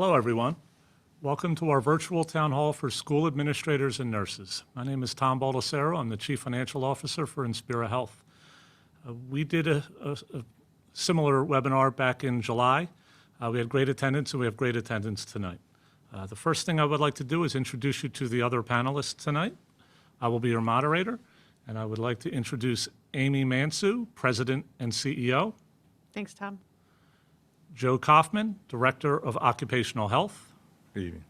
Hello, everyone. Welcome to our virtual town hall for school administrators and nurses. My name is Tom Baldessaro. I'm the Chief Financial Officer for Inspira Health. We did a similar webinar back in July. We had great attendance, and we have great attendance tonight. The first thing I would like to do is introduce you to the other panelists tonight. I will be your moderator, and I would like to introduce Amy Mansu, President and CEO. Thanks, Tom. Joe Kaufman, Director of Occupational Health. Good evening.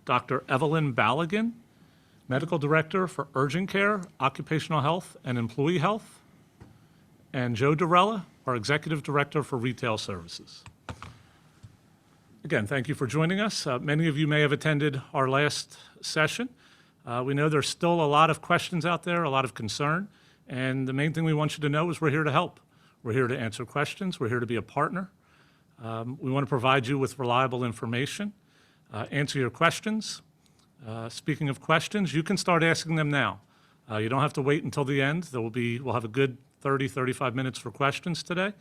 Dr. Evelyn Ballaghan, Medical Director for Urgent Care, Occupational Health, and Employee Health. And Joe Durella, our Executive Director for Retail Services. Again, thank you for joining us. Many of you may have attended our last session. We know there's still a lot of questions out there, a lot of concern, and the main thing we want you to know is we're here to help. We're here to answer questions. We're here to be a partner. We want to provide you with reliable information, answer your questions. Speaking of questions, you can start asking them now. You don't have to wait until the end. We'll have a good 30, 35 minutes for questions today.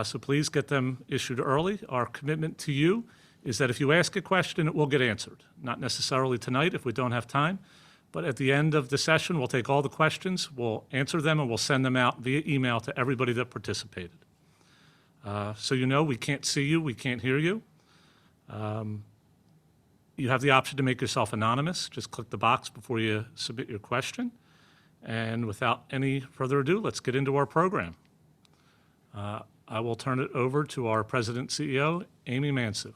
So please get them issued early. Our commitment to you is that if you ask a question, it will get answered. Not necessarily tonight if we don't have time, but at the end of the session, we'll take all the questions, we'll answer them, and we'll send them out via email to everybody that participated. So you know we can't see you, we can't hear you. You have the option to make yourself anonymous. Just click the box before you submit your question. And without any further ado, let's get into our program. I will turn it over to our President CEO, Amy Mansu.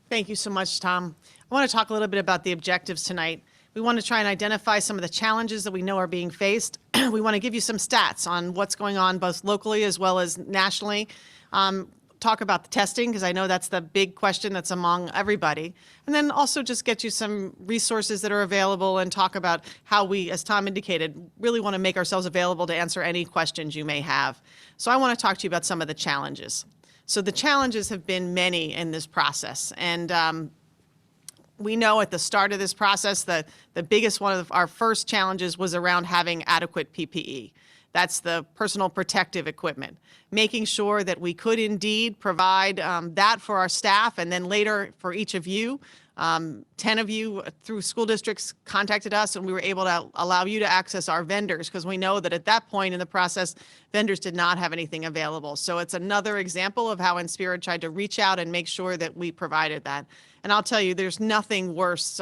Thank you so much, Tom. I want to talk a little bit about the objectives tonight. We want to try and identify some of the challenges that we know are being faced. We want to give you some stats on what's going on both locally as well as nationally. Talk about the testing, because I know that's the big question that's among everybody. And then also just get you some resources that are available and talk about how we, as Tom indicated, really want to make ourselves available to answer any questions you may have. So I want to talk to you about some of the challenges. So the challenges have been many in this process. And we know at the start of this process that the biggest one of our first challenges was around having adequate PPE. That's the personal protective equipment, making sure that we could indeed provide that for our staff, and then later for each of you. 10 of you through school districts contacted us, and we were able to allow you to access our vendors, because we know that at that point in the process, vendors did not have anything available. So it's another example of how Inspira tried to reach out and make sure that we provided that. And I'll tell you, there's nothing worse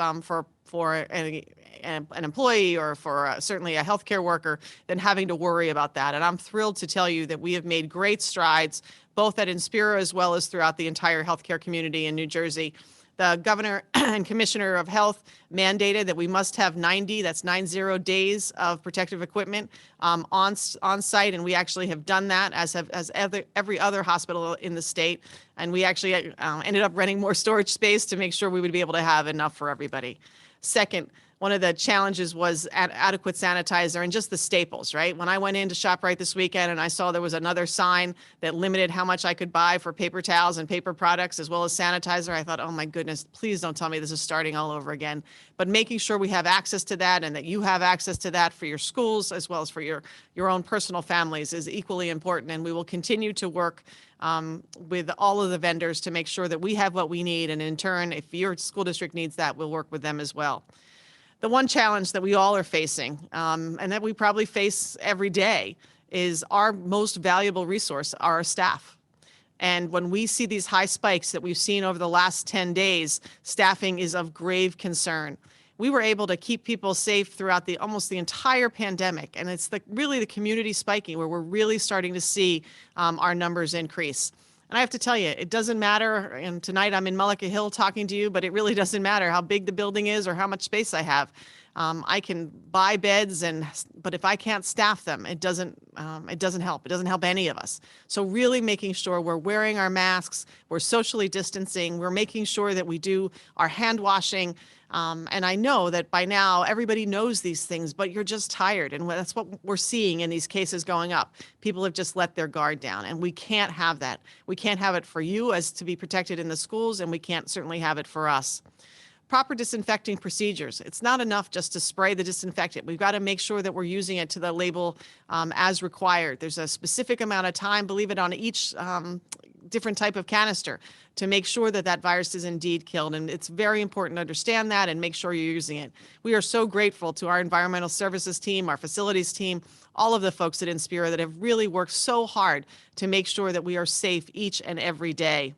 for an employee or for certainly a healthcare worker than having to worry about that. And I'm thrilled to tell you that we have made great strides, both at Inspira as well as throughout the entire healthcare community in New Jersey. The governor and commissioner of health mandated that we must have 90 days of protective equipment on site, and we actually have done that, as every other hospital in the state. And we actually ended up renting more storage space to make sure we would be able to have enough for everybody. Second, one of the challenges was adequate sanitizer and just the staples, right? When I went into ShopRite this weekend and I saw there was another sign that limited how much I could buy for paper towels and paper products as well as sanitizer, I thought, oh my goodness, please don't tell me this is starting all over again. But making sure we have access to that and that you have access to that for your schools as well as for your own personal families is equally important. And we will continue to work with all of the vendors to make sure that we have what we need. And in turn, if your school district needs that, we'll work with them as well. The one challenge that we all are facing, and that we probably face every day, is our most valuable resource, our staff. And when we see these high spikes that we've seen over the last 10 days, staffing is of grave concern. We were able to keep people safe throughout almost the entire pandemic, and it's really the community spiking where we're really starting to see our numbers increase. And I have to tell you, it doesn't matter, and tonight I'm in Mullica Hill talking to you, but it really doesn't matter how big the building is or how much space I have. I can buy beds, but if I can't staff them, it doesn't help. It doesn't help any of us. So really making sure we're wearing our masks, we're socially distancing, we're making sure that we do our hand washing. And I know that by now everybody knows these things, but you're just tired. And that's what we're seeing in these cases going up. People have just let their guard down, and we can't have that. We can't have it for you as to be protected in the schools, and we can't certainly have it for us. Proper disinfecting procedures. It's not enough just to spray the disinfectant. We've got to make sure that we're using it to the label as required. There's a specific amount of time, believe it, on each different type of canister to make sure that that virus is indeed killed. And it's very important to understand that and make sure you're using it. We are so grateful to our environmental services team, our facilities team, all of the folks at Inspira that have really worked so hard to make sure that we are safe each and every day.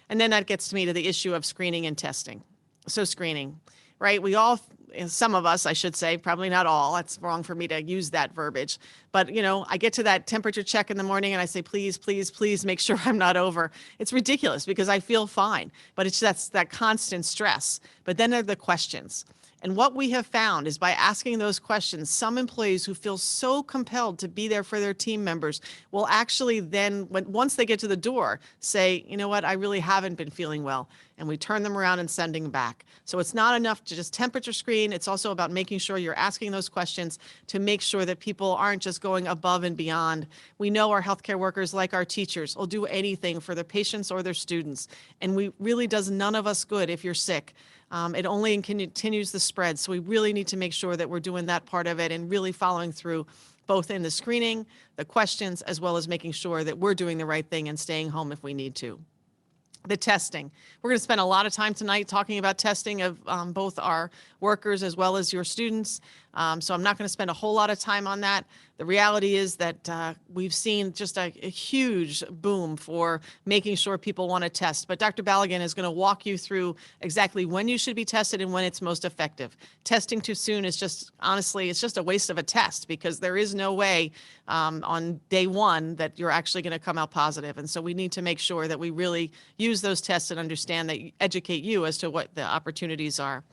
And then that gets me to the issue of screening and testing. So screening, right? We all, some of us, I should say, probably not all, that's wrong for me to use that verbiage. But, I get to that temperature check in the morning and I say, please, please, please make sure I'm not over. It's ridiculous because I feel fine, but that's that constant stress. But then there are the questions. And what we have found is by asking those questions, some employees who feel so compelled to be there for their team members will actually then, once they get to the door, say, you know what, I really haven't been feeling well. And we turn them around and send them back. So it's not enough to just temperature screen. It's also about making sure you're asking those questions to make sure that people aren't just going above and beyond. We know our healthcare workers, like our teachers, will do anything for their patients or their students. And we really does none of us good if you're sick. It only continues the spread. So we really need to make sure that we're doing that part of it and really following through both in the screening, the questions, as well as making sure that we're doing the right thing and staying home if we need to. The testing. We're going to spend a lot of time tonight talking about testing of both our workers as well as your students. So I'm not going to spend a whole lot of time on that. The reality is that we've seen just a huge boom for making sure people want to test. But Dr. Balagan is going to walk you through exactly when you should be tested and when it's most effective. Testing too soon is just, honestly, it's just a waste of a test because there is no way on day one that you're actually going to come out positive. And so we need to make sure that we really use those tests and understand that, educate you as to what the opportunities are.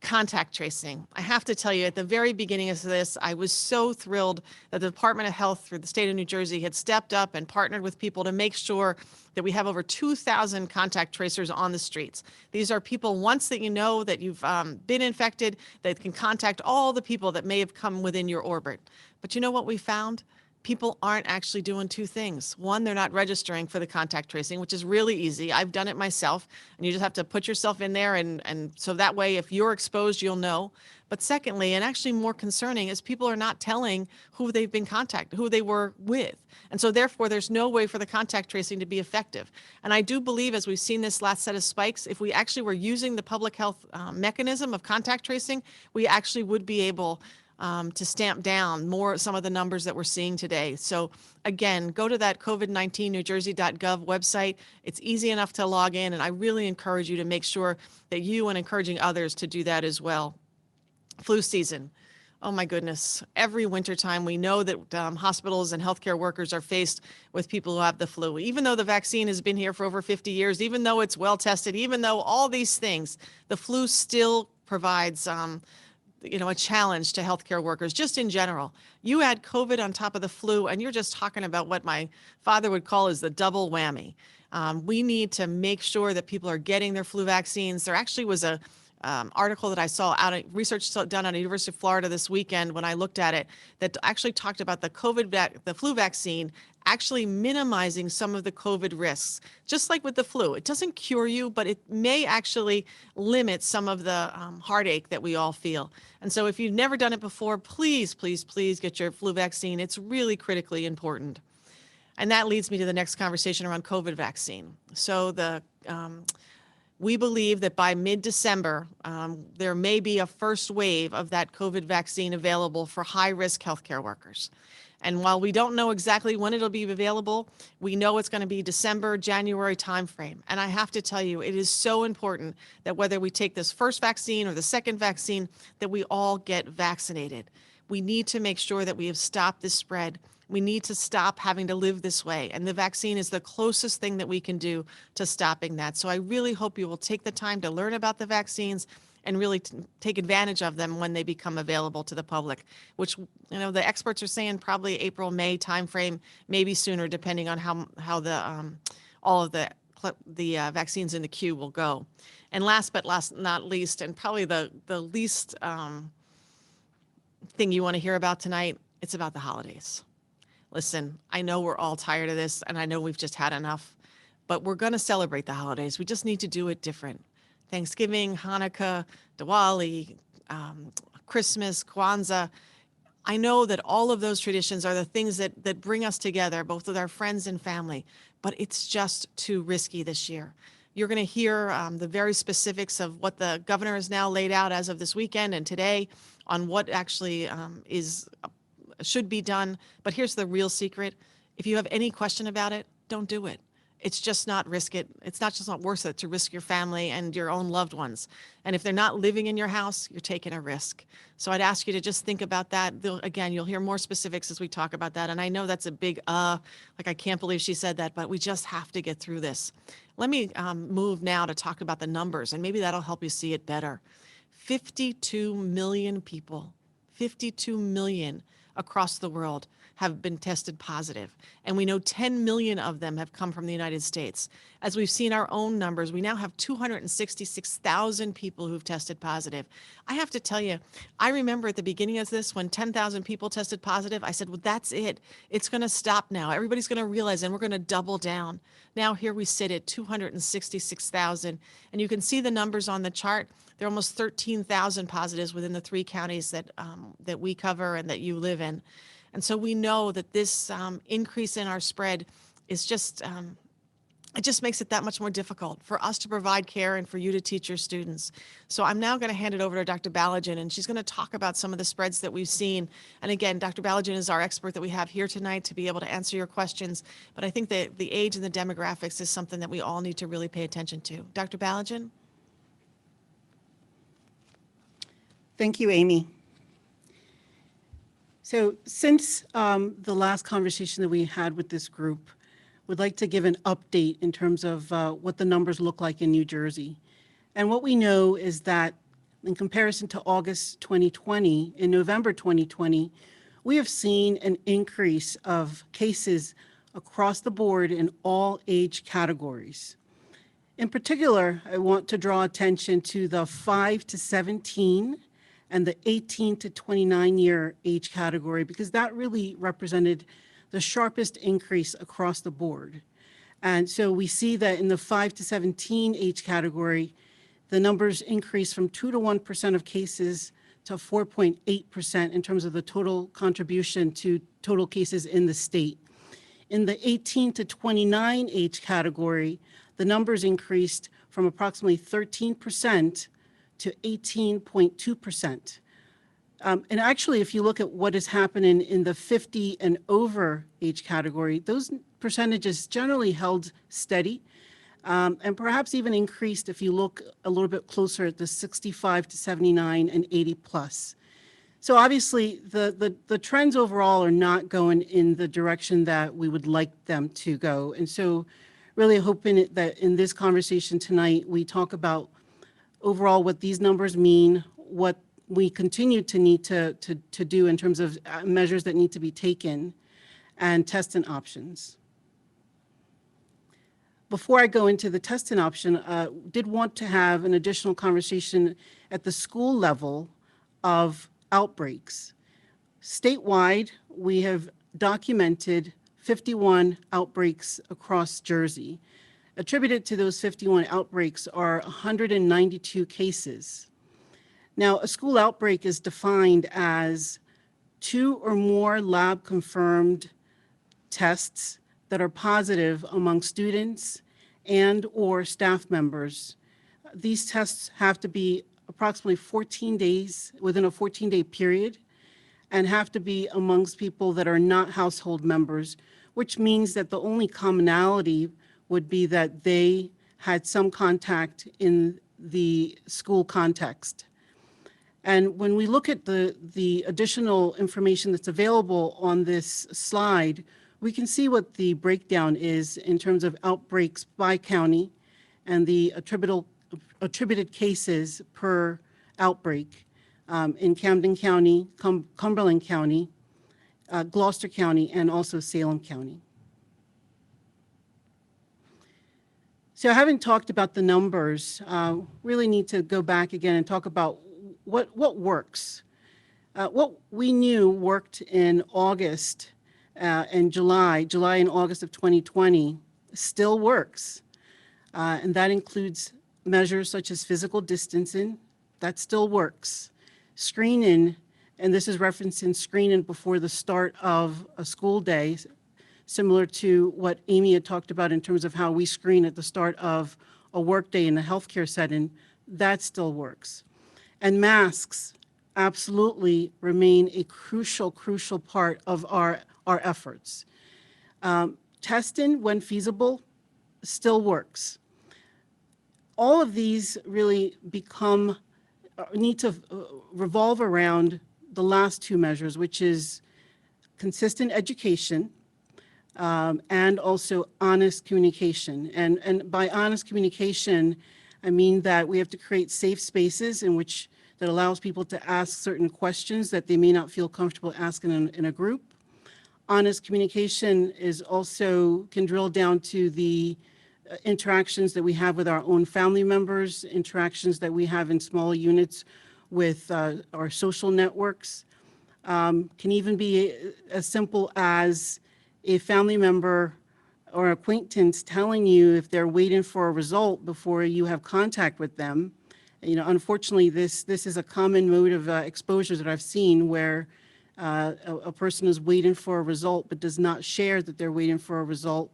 Contact tracing. I have to tell you, at the very beginning of this, I was so thrilled that the Department of Health through the state of New Jersey had stepped up and partnered with people to make sure that we have over 2,000 contact tracers on the streets. These are people, once that you know that you've been infected, that can contact all the people that may have come within your orbit. But you know what we found? People aren't actually doing two things. One, they're not registering for the contact tracing, which is really easy. I've done it myself, and you just have to put yourself in there, and so that way, if you're exposed, you'll know. But secondly, and actually more concerning, is people are not telling who they've been contacted, who they were with. And so therefore, there's no way for the contact tracing to be effective. And I do believe, as we've seen this last set of spikes, if we actually were using the public health mechanism of contact tracing, we actually would be able to stamp down some of the numbers that we're seeing today. So again, go to that COVID-19NewJersey.gov website. It's easy enough to log in, and I really encourage you to make sure that you and encouraging others to do that as well. Flu season. Oh my goodness. Every wintertime, we know that hospitals and healthcare workers are faced with people who have the flu. Even though the vaccine has been here for over 50 years, even though it's well tested, even though all these things, the flu still provides a challenge to healthcare workers, just in general. You add COVID on top of the flu, and you're just talking about what my father would call is the double whammy. We need to make sure that people are getting their flu vaccines. There actually was a article that I saw research done at the University of Florida this weekend when I looked at it that actually talked about the flu vaccine actually minimizing some of the COVID risks. Just like with the flu, it doesn't cure you, but it may actually limit some of the heartache that we all feel. And so if you've never done it before, please, please, please get your flu vaccine. It's really critically important. And that leads me to the next conversation around COVID vaccine. So we believe that by mid-December, there may be a first wave of that COVID vaccine available for high-risk healthcare workers. And while we don't know exactly when it'll be available, we know it's going to be December, January timeframe. And I have to tell you, it is so important that whether we take this first vaccine or the second vaccine, that we all get vaccinated. We need to make sure that we have stopped this spread. We need to stop having to live this way. And the vaccine is the closest thing that we can do to stopping that. So I really hope you will take the time to learn about the vaccines and really take advantage of them when they become available to the public, which, the experts are saying probably April, May timeframe, maybe sooner, depending on how all of the vaccines in the queue will go. And last but not least, and probably the least thing you want to hear about tonight, it's about the holidays. Listen, I know we're all tired of this, and I know we've just had enough, but we're going to celebrate the holidays. We just need to do it different. Thanksgiving, Hanukkah, Diwali, Christmas, Kwanzaa, I know that all of those traditions are the things that bring us together, both with our friends and family, but it's just too risky this year. You're going to hear the very specifics of what the governor has now laid out as of this weekend and today on what actually should be done. But here's the real secret. If you have any question about it, don't do it. It's just not risk it. It's not just not worth it to risk your family and your own loved ones. And if they're not living in your house, you're taking a risk. So I'd ask you to just think about that. Again, you'll hear more specifics as we talk about that. And I know that's a big, like I can't believe she said that, but we just have to get through this. Let me move now to talk about the numbers, and maybe that'll help you see it better. 52 million people, 52 million across the world have been tested positive. And we know 10 million of them have come from the United States. As we've seen our own numbers, we now have 266,000 people who've tested positive. I have to tell you, I remember at the beginning of this, when 10,000 people tested positive, I said, well, that's it. It's going to stop now. Everybody's going to realize, and we're going to double down. Now here we sit at 266,000. And you can see the numbers on the chart. There are almost 13,000 positives within the 3 counties that we cover and that you live in. And so we know that this increase in our spread is just, it just makes it that much more difficult for us to provide care and for you to teach your students. So I'm now going to hand it over to Dr. Balogun, and she's going to talk about some of the spreads that we've seen. And again, Dr. Balogun is our expert that we have here tonight to be able to answer your questions. But I think that the age and the demographics is something that we all need to really pay attention to. Dr. Balogun? Thank you, Amy. So since the last conversation that we had with this group, would like to give an update in terms of what the numbers look like in New Jersey. And what we know is that in comparison to August 2020, in November 2020, we have seen an increase of cases across the board in all age categories. In particular, I want to draw attention to the 5 to 17 and the 18 to 29 year age category, because that really represented the sharpest increase across the board. And so we see that in the 5 to 17 age category, the numbers increased from 2 to 1% of cases to 4.8% in terms of the total contribution to total cases in the state. In the 18 to 29 age category, the numbers increased from approximately 13% to 18.2%. And actually, if you look at what is happening in the 50 and over age category, those percentages generally held steady and perhaps even increased if you look a little bit closer at the 65 to 79 and 80 plus. So obviously, the trends overall are not going in the direction that we would like them to go. And so really hoping that in this conversation tonight, we talk about overall what these numbers mean, what we continue to need to do in terms of measures that need to be taken, and testing options. Before I go into the testing option, did want to have an additional conversation at the school level of outbreaks. Statewide, we have documented 51 outbreaks across Jersey. Attributed to those 51 outbreaks are 192 cases. Now, a school outbreak is defined as 2 or more lab-confirmed tests that are positive among students and or staff members. These tests have to be approximately 14 days, within a 14-day period, and have to be amongst people that are not household members, which means that the only commonality would be that they had some contact in the school context. And when we look at the additional information that's available on this slide, we can see what the breakdown is in terms of outbreaks by county and the attributed cases per outbreak in Camden County, Cumberland County, Gloucester County, and also Salem County. So having talked about the numbers, really need to go back again and talk about what works. What we knew worked in August and July and August of 2020 still works. And that includes measures such as physical distancing, that still works. Screening and this is referencing screening before the start of a school day, similar to what Amy had talked about in terms of how we screen at the start of a workday in a healthcare setting. That still works. And masks absolutely remain a crucial part of our efforts. Testing, when feasible, still works. All of these really need to revolve around the last two measures, which is consistent education and also honest communication. And by honest communication, I mean that we have to create safe spaces that allows people to ask certain questions that they may not feel comfortable asking in a group. Honest communication can drill down to the interactions that we have with our own family members, interactions that we have in small units with our social networks. Can even be as simple as a family member or acquaintance telling you if they're waiting for a result before you have contact with them. Unfortunately, this is a common mode of exposure that I've seen where a person is waiting for a result but does not share that they're waiting for a result.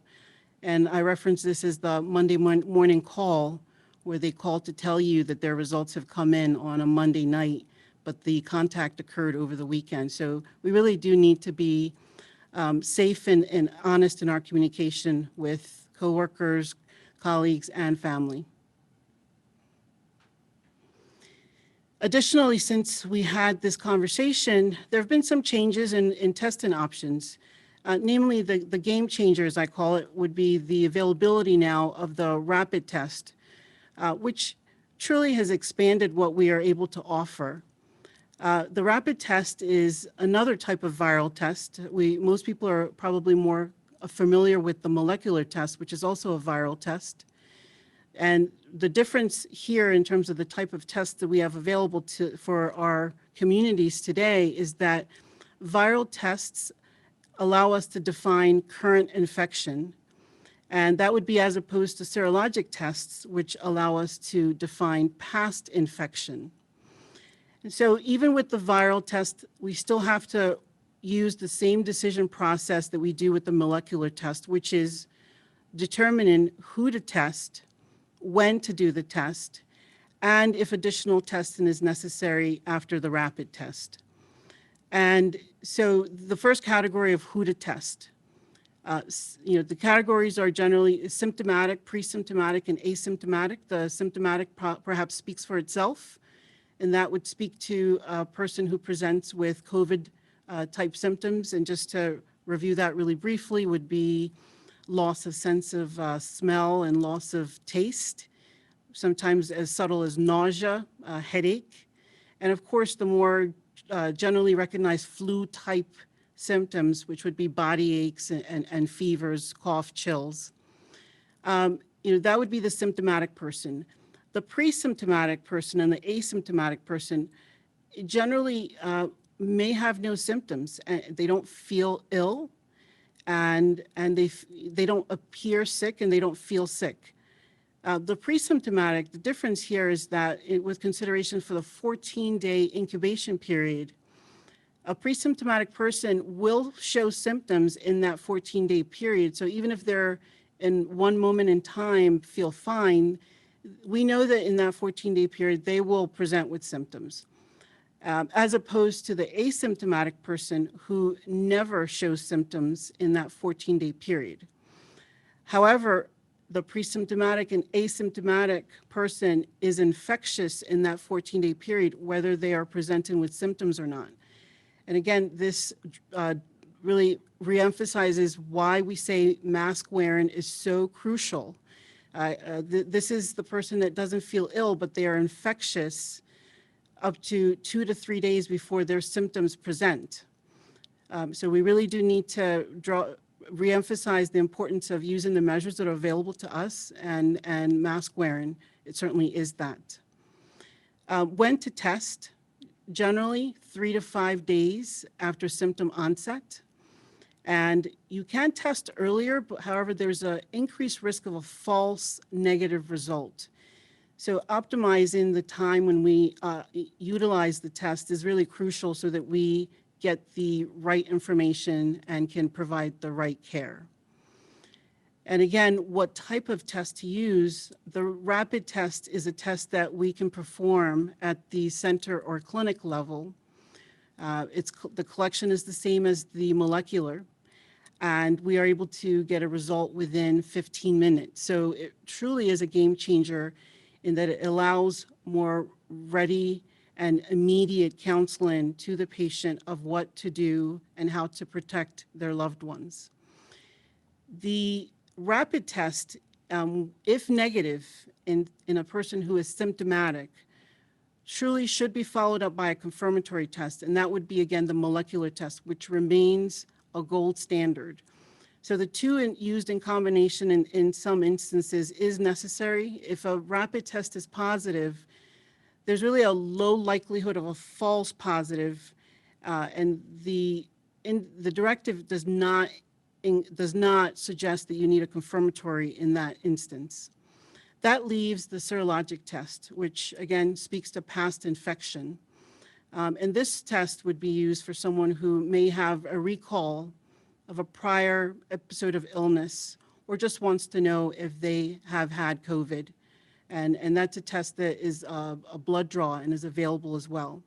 And I reference this as the Monday morning call, where they call to tell you that their results have come in on a Monday night, but the contact occurred over the weekend. So we really do need to be safe and honest in our communication with coworkers, colleagues, and family. Additionally, since we had this conversation, there have been some changes in testing options. Namely, the game changer, as I call it, would be the availability now of the rapid test, which truly has expanded what we are able to offer. The rapid test is another type of viral test. Most people are probably more familiar with the molecular test, which is also a viral test. And the difference here in terms of the type of test that we have available for our communities today is that viral tests allow us to define current infection. And that would be as opposed to serologic tests, which allow us to define past infection. And so even with the viral test, we still have to use the same decision process that we do with the molecular test, which is determining who to test, when to do the test, and if additional testing is necessary after the rapid test. And so the first category of who to test. The categories are generally symptomatic, pre-symptomatic, and asymptomatic. The symptomatic perhaps speaks for itself, and that would speak to a person who presents with COVID type symptoms. And just to review that really briefly would be loss of sense of smell and loss of taste, sometimes as subtle as nausea, headache, and of course the more generally recognized flu type symptoms, which would be body aches and fevers, cough, chills. That would be the symptomatic person. The pre-symptomatic person and the asymptomatic person generally may have no symptoms. They don't feel ill, and they don't appear sick, and they don't feel sick. The pre-symptomatic, the difference here is that with consideration for the 14-day incubation period, a pre-symptomatic person will show symptoms in that 14-day period. So even if they're in one moment in time feel fine, we know that in that 14-day period, they will present with symptoms. As opposed to the asymptomatic person who never shows symptoms in that 14-day period. However, the pre-symptomatic and asymptomatic person is infectious in that 14-day period, whether they are presenting with symptoms or not. And again, this really reemphasizes why we say mask wearing is so crucial. This is the person that doesn't feel ill, but they are infectious up to 2 to 3 days before their symptoms present. So we really do need to reemphasize the importance of using the measures that are available to us, and mask wearing, it certainly is that. When to test, generally 3 to 5 days after symptom onset. And you can test earlier, but however, there's an increased risk of a false negative result. So optimizing the time when we utilize the test is really crucial so that we get the right information and can provide the right care. And again, what type of test to use? The rapid test is a test that we can perform at the center or clinic level. The collection is the same as the molecular, and we are able to get a result within 15 minutes. So it truly is a game changer in that it allows more ready and immediate counseling to the patient of what to do and how to protect their loved ones. The rapid test, if negative in a person who is symptomatic, truly should be followed up by a confirmatory test, and that would be, again, the molecular test, which remains a gold standard. So the two used in combination in some instances is necessary. If a rapid test is positive, there's really a low likelihood of a false positive, and the directive does not suggest that you need a confirmatory in that instance. That leaves the serologic test, which again speaks to past infection. And this test would be used for someone who may have a recall of a prior episode of illness or just wants to know if they have had COVID. And that's a test that is a blood draw and is available as well.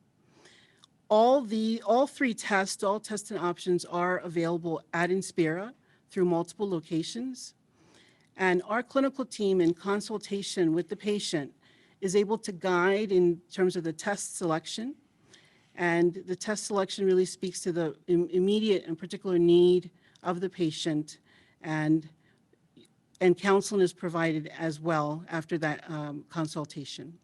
All three tests, all testing options are available at Inspira through multiple locations. And our clinical team, in consultation with the patient, is able to guide in terms of the test selection. And the test selection really speaks to the immediate and particular need of the patient, and counseling is provided as well after that consultation.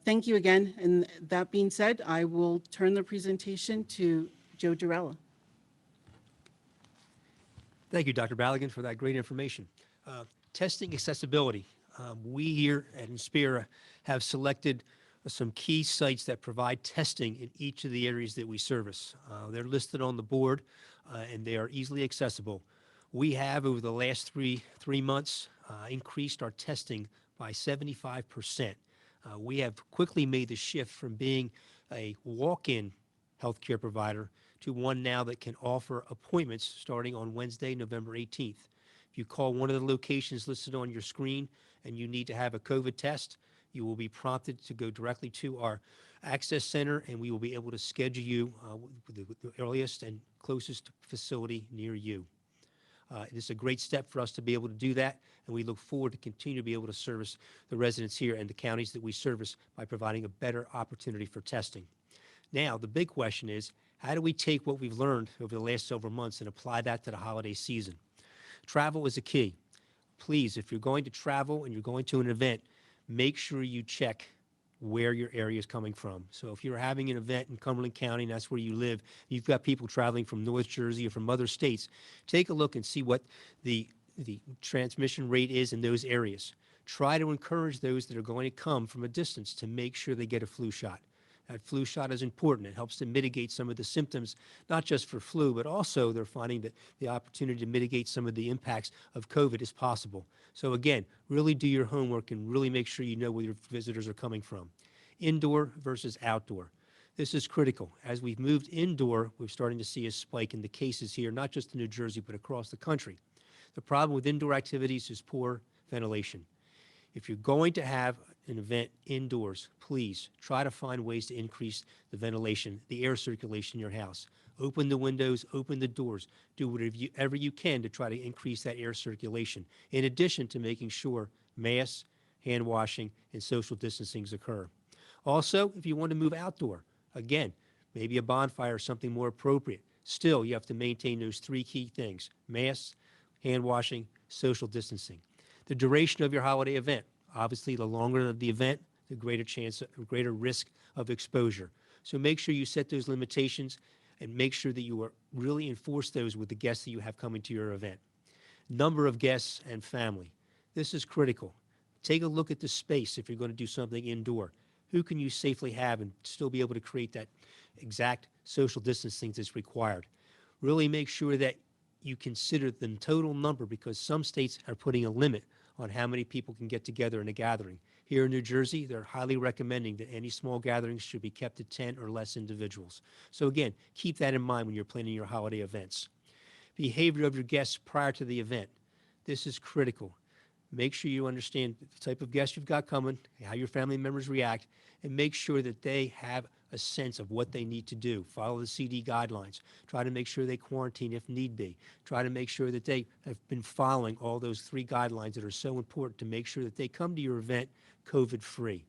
Thank you again. And that being said, I will turn the presentation to Joe Durella. Thank you, Dr. Ballaghan, for that great information. Testing accessibility. We here at Inspira have selected some key sites that provide testing in each of the areas that we service. They're listed on the board, and they are easily accessible. We have, over the last three months, increased our testing by 75%. We have quickly made the shift from being a walk-in healthcare provider to one now that can offer appointments starting on Wednesday, November 18th. If you call one of the locations listed on your screen and you need to have a COVID test, you will be prompted to go directly to our access center, and we will be able to schedule you with the earliest and closest facility near you. This is a great step for us to be able to do that, and we look forward to continue to be able to service the residents here and the counties that we service by providing a better opportunity for testing. Now, the big question is, how do we take what we've learned over the last several months and apply that to the holiday season? Travel is a key. Please, if you're going to travel and you're going to an event, make sure you check where your area is coming from. So if you're having an event in Cumberland County and that's where you live, you've got people traveling from North Jersey or from other states, take a look and see what the transmission rate is in those areas. Try to encourage those that are going to come from a distance to make sure they get a flu shot. That flu shot is important. It helps to mitigate some of the symptoms, not just for flu, but also they're finding that the opportunity to mitigate some of the impacts of COVID is possible. So again, really do your homework and really make sure you know where your visitors are coming from. Indoor versus outdoor. This is critical. As we've moved indoor, we're starting to see a spike in the cases here, not just in New Jersey, but across the country. The problem with indoor activities is poor ventilation. If you're going to have an event indoors, please try to find ways to increase the ventilation, the air circulation in your house. Open the windows, open the doors, do whatever you can to try to increase that air circulation, in addition to making sure masks, hand washing, and social distancing occur. Also, if you want to move outdoor, again, maybe a bonfire or something more appropriate. Still, you have to maintain those three key things: masks, hand washing, social distancing. The duration of your holiday event. Obviously, the longer the event, the greater risk of exposure. So make sure you set those limitations and make sure that you really enforce those with the guests that you have coming to your event. Number of guests and family. This is critical. Take a look at the space if you're going to do something indoor. Who can you safely have and still be able to create that exact social distancing that's required? Really make sure that you consider the total number, because some states are putting a limit on how many people can get together in a gathering. Here in New Jersey, they're highly recommending that any small gatherings should be kept to 10 or less individuals. So again, keep that in mind when you're planning your holiday events. Behavior of your guests prior to the event. This is critical. Make sure you understand the type of guests you've got coming, how your family members react, and make sure that they have a sense of what they need to do. Follow the CD guidelines. Try to make sure they quarantine if need be. Try to make sure that they have been following all those 3 guidelines that are so important to make sure that they come to your event COVID-free.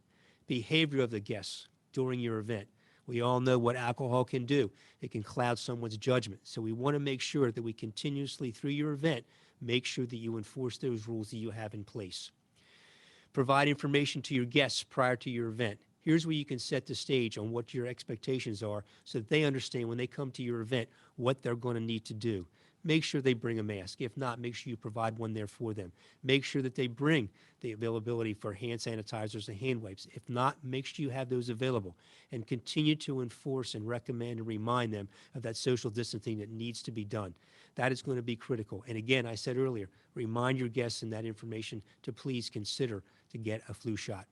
Behavior of the guests during your event. We all know what alcohol can do. It can cloud someone's judgment. So we want to make sure that we continuously, through your event, make sure that you enforce those rules that you have in place. Provide information to your guests prior to your event. Here's where you can set the stage on what your expectations are so that they understand when they come to your event what they're going to need to do. Make sure they bring a mask. If not, make sure you provide one there for them. Make sure that they bring the availability for hand sanitizers and hand wipes. If not, make sure you have those available and continue to enforce and recommend and remind them of that social distancing that needs to be done. That is going to be critical. And again, I said earlier, remind your guests in that information to please consider to get a flu shot.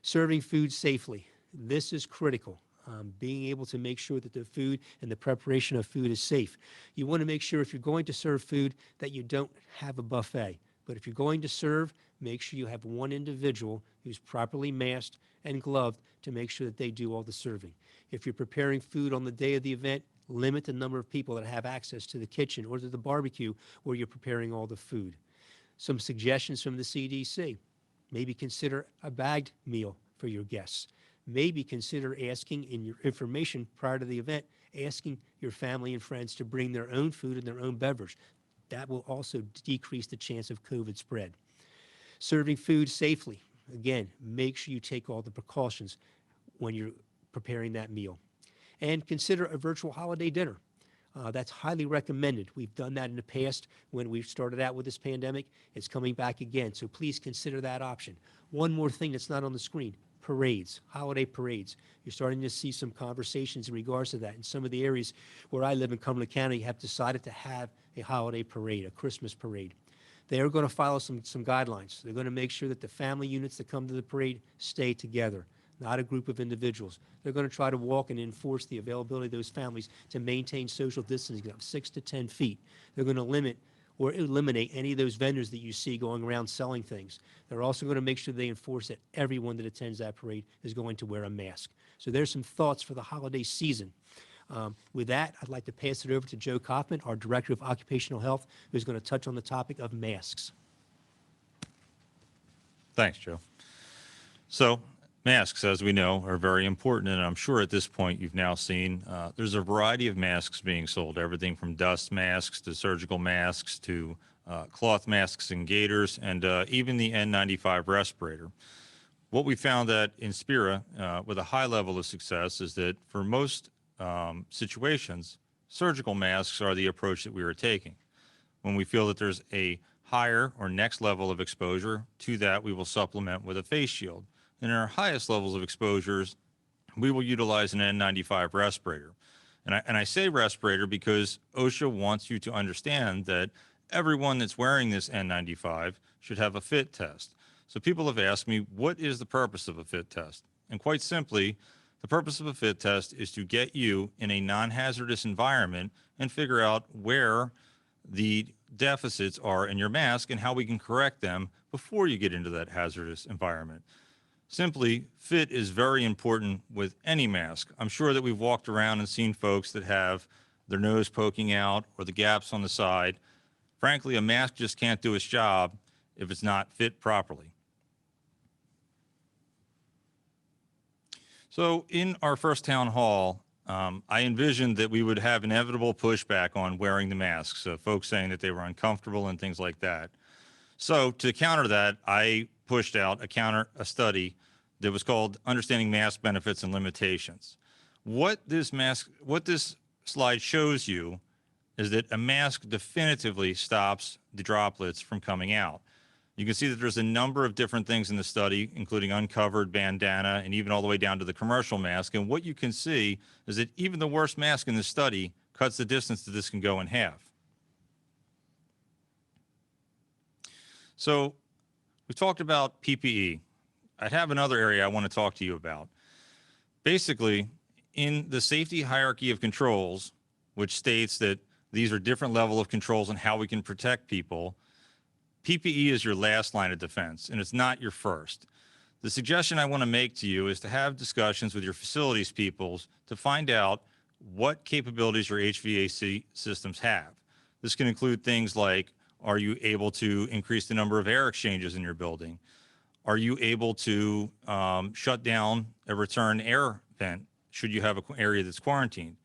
Serving food safely. This is critical. Being able to make sure that the food and the preparation of food is safe. You want to make sure if you're going to serve food that you don't have a buffet. But if you're going to serve, make sure you have one individual who's properly masked and gloved to make sure that they do all the serving. If you're preparing food on the day of the event, limit the number of people that have access to the kitchen or to the barbecue where you're preparing all the food. Some suggestions from the CDC. Maybe consider a bagged meal for your guests. Maybe consider asking in your information prior to the event, asking your family and friends to bring their own food and their own beverage. That will also decrease the chance of COVID spread. Serving food safely. Again, make sure you take all the precautions when you're preparing that meal. And consider a virtual holiday dinner. That's highly recommended. We've done that in the past when we started out with this pandemic. It's coming back again, so please consider that option. One more thing that's not on the screen. Parades, holiday parades. You're starting to see some conversations in regards to that. In some of the areas where I live in Cumberland County have decided to have a holiday parade, a Christmas parade. They are going to follow some guidelines. They're going to make sure that the family units that come to the parade stay together, not a group of individuals. They're going to try to walk and enforce the availability of those families to maintain social distancing of 6 to 10 feet. They're going to limit or eliminate any of those vendors that you see going around selling things. They're also going to make sure they enforce that everyone that attends that parade is going to wear a mask. So there's some thoughts for the holiday season. With that, I'd like to pass it over to Joe Kaufman, our Director of Occupational Health, who's going to touch on the topic of masks. Thanks, Joe. So masks, as we know, are very important, and I'm sure at this point you've now seen there's a variety of masks being sold, everything from dust masks to surgical masks to cloth masks and gaiters, and even the N95 respirator. What we found at Inspira with a high level of success is that for most situations, surgical masks are the approach that we are taking. When we feel that there's a higher or next level of exposure to that, we will supplement with a face shield. In our highest levels of exposures, we will utilize an N95 respirator. And I say respirator because OSHA wants you to understand that everyone that's wearing this N95 should have a fit test. So people have asked me, what is the purpose of a fit test? And quite simply, the purpose of a fit test is to get you in a non-hazardous environment and figure out where the deficits are in your mask and how we can correct them before you get into that hazardous environment. Simply, fit is very important with any mask. I'm sure that we've walked around and seen folks that have their nose poking out or the gaps on the side. Frankly, a mask just can't do its job if it's not fit properly. So in our first town hall, I envisioned that we would have inevitable pushback on wearing the masks, folks saying that they were uncomfortable and things like that. So to counter that, I pushed out a study that was called Understanding Mask Benefits and Limitations. What this slide shows you is that a mask definitively stops the droplets from coming out. You can see that there's a number of different things in the study, including uncovered, bandana, and even all the way down to the commercial mask. And what you can see is that even the worst mask in the study cuts the distance that this can go in half. So we talked about PPE. I have another area I want to talk to you about. Basically, in the safety hierarchy of controls, which states that these are different level of controls on how we can protect people, PPE is your last line of defense, and it's not your first. The suggestion I want to make to you is to have discussions with your facilities peoples to find out what capabilities your HVAC systems have. This can include things like, are you able to increase the number of air exchanges in your building? Are you able to shut down a return air vent should you have an area that's quarantined?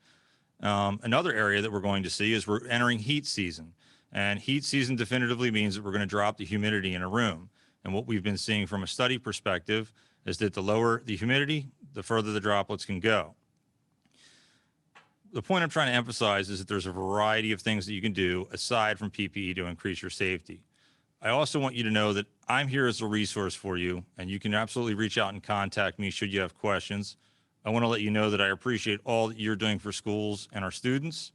Another area that we're going to see is we're entering heat season. And heat season definitively means that we're going to drop the humidity in a room. And what we've been seeing from a study perspective is that the lower the humidity, the further the droplets can go. The point I'm trying to emphasize is that there's a variety of things that you can do aside from PPE to increase your safety. I also want you to know that I'm here as a resource for you, and you can absolutely reach out and contact me should you have questions. I want to let you know that I appreciate all that you're doing for schools and our students.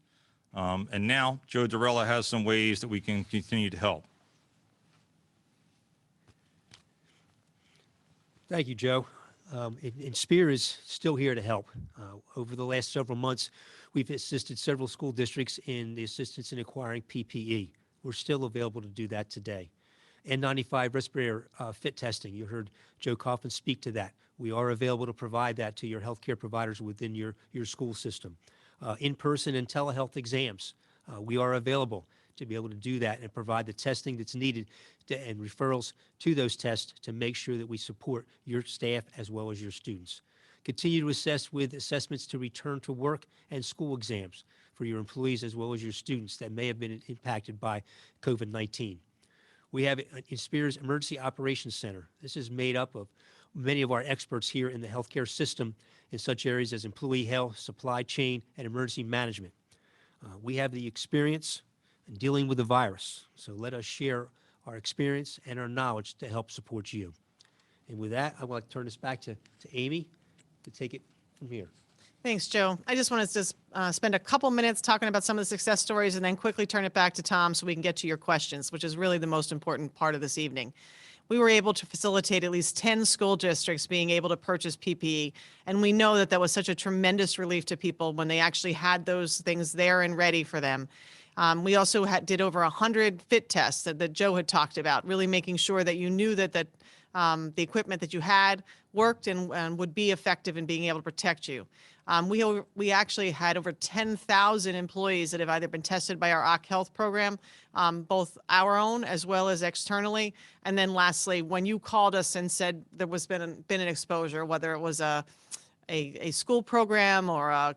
And now, Joe Dorella has some ways that we can continue to help. Thank you, Joe. And SPEAR is still here to help. Over the last several months, we've assisted several school districts in the assistance in acquiring PPE. We're still available to do that today. N95 respirator fit testing. You heard Joe Coughlin speak to that. We are available to provide that to your healthcare providers within your school system. In-person and telehealth exams. We are available to be able to do that and provide the testing that's needed and referrals to those tests to make sure that we support your staff as well as your students. Continue to assess with assessments to return to work and school exams for your employees as well as your students that may have been impacted by COVID-19. We have SPEAR's Emergency Operations Center. This is made up of many of our experts here in the healthcare system in such areas as employee health, supply chain, and emergency management. We have the experience in dealing with the virus, so let us share our experience and our knowledge to help support you. And with that, I want to turn this back to Amy to take it from here. Thanks, Joe. I just want to just spend a couple minutes talking about some of the success stories and then quickly turn it back to Tom so we can get to your questions, which is really the most important part of this evening. We were able to facilitate at least 10 school districts being able to purchase PPE, and we know that that was such a tremendous relief to people when they actually had those things there and ready for them. We also did over 100 fit tests that Joe had talked about, really making sure that you knew that the equipment that you had worked and would be effective in being able to protect you. We actually had over 10,000 employees that have either been tested by our OC Health program, both our own as well as externally. And then lastly, when you called us and said there was been an exposure, whether it was a school program or a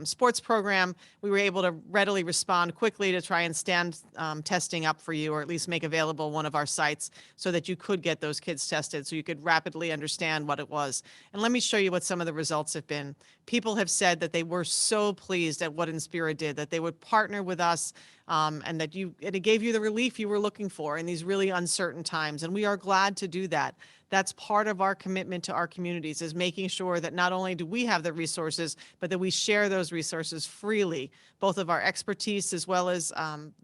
sports program, we were able to readily respond quickly to try and stand testing up for you, or at least make available one of our sites so that you could get those kids tested so you could rapidly understand what it was. And let me show you what some of the results have been. People have said that they were so pleased at what Inspira did, that they would partner with us, and that it gave you the relief you were looking for in these really uncertain times. And we are glad to do that. That's part of our commitment to our communities, is making sure that not only do we have the resources, but that we share those resources freely, both of our expertise as well as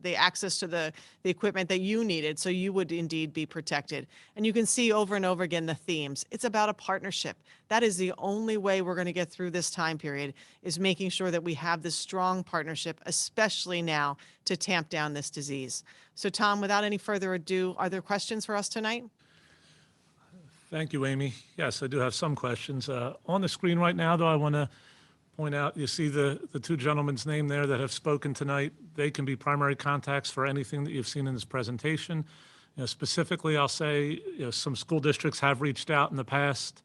the access to the equipment that you needed so you would indeed be protected. And you can see over and over again the themes. It's about a partnership. That is the only way we're going to get through this time period, is making sure that we have this strong partnership, especially now, to tamp down this disease. So Tom, without any further ado, are there questions for us tonight? Thank you, Amy. Yes, I do have some questions. On the screen right now, though, I want to point out, you see the two gentlemen's name there that have spoken tonight. They can be primary contacts for anything that you've seen in this presentation. Specifically, I'll say some school districts have reached out in the past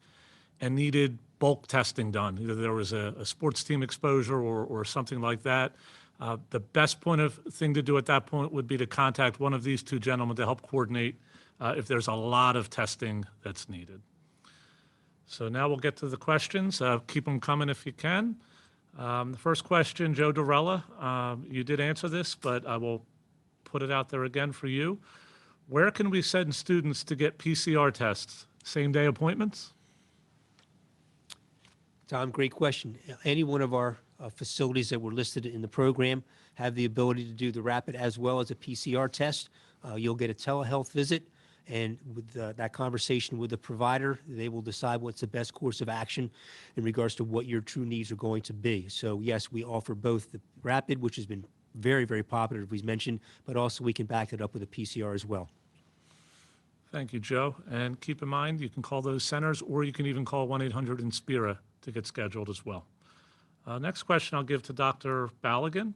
and needed bulk testing done. Either there was a sports team exposure or something like that. The best thing to do at that point would be to contact one of these two gentlemen to help coordinate if there's a lot of testing that's needed. So now we'll get to the questions. Keep them coming if you can. The first question, Joe Dorella, you did answer this, but I will put it out there again for you. Where can we send students to get PCR tests? Same-day appointments? Tom, great question. Any one of our facilities that were listed in the program have the ability to do the rapid as well as a PCR test. You'll get a telehealth visit, And with that conversation with the provider, they will decide what's the best course of action in regards to what your true needs are going to be. So yes, we offer both the rapid, which has been very, very popular, as we mentioned, but also we can back it up with a PCR as well. Thank you, Joe. And keep in mind, you can call those centers, or you can even call 1-800-INSPIRA to get scheduled as well. Next question I'll give to Dr. Balogun.